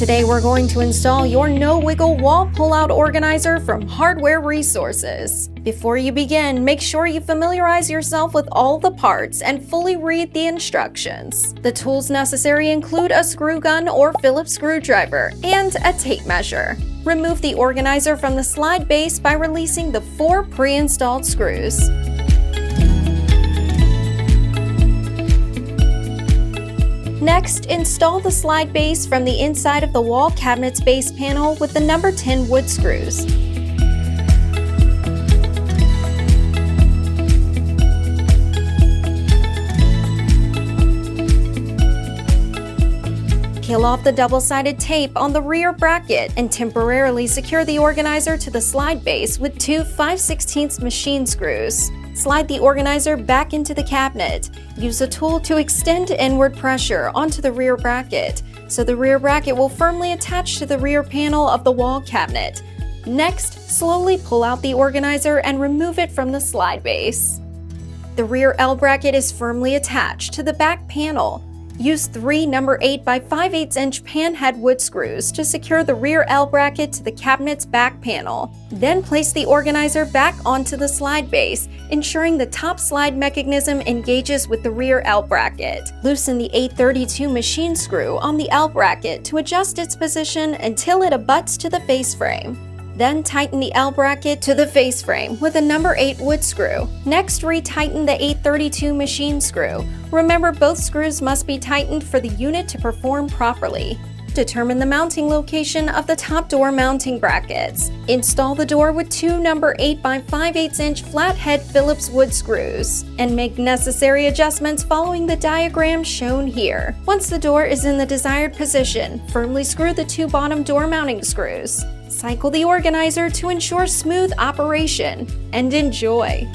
Today we're going to install your no-wiggle wall pull-out organizer from Hardware Resources. Before you begin, make sure you familiarize yourself with all the parts and fully read the instructions. The tools necessary include a screw gun or Phillips screwdriver and a tape measure. Remove the organizer from the slide base by releasing the 4 pre-installed screws. Next, install the slide base from the inside of the wall cabinet's base panel with the number 10 wood screws. Peel off the double-sided tape on the rear bracket and temporarily secure the organizer to the slide base with 2 5/16 machine screws. Slide the organizer back into the cabinet. Use a tool to extend inward pressure onto the rear bracket, so the rear bracket will firmly attach to the rear panel of the wall cabinet. Next, slowly pull out the organizer and remove it from the slide base. The rear L bracket is firmly attached to the back panel. Use 3 number 8 by 5/8 inch panhead wood screws to secure the rear L bracket to the cabinet's back panel. Then place the organizer back onto the slide base, ensuring the top slide mechanism engages with the rear L bracket. Loosen the 832 machine screw on the L bracket to adjust its position until it abuts to the face frame. Then tighten the L bracket to the face frame with a number 8 wood screw. Next, retighten the 832 machine screw. Remember, both screws must be tightened for the unit to perform properly. Determine the mounting location of the top door mounting brackets. Install the door with 2 number 8 by 5/8 inch flathead Phillips wood screws, and make necessary adjustments following the diagram shown here. Once the door is in the desired position, firmly screw the 2 bottom door mounting screws. Cycle the organizer to ensure smooth operation, and enjoy!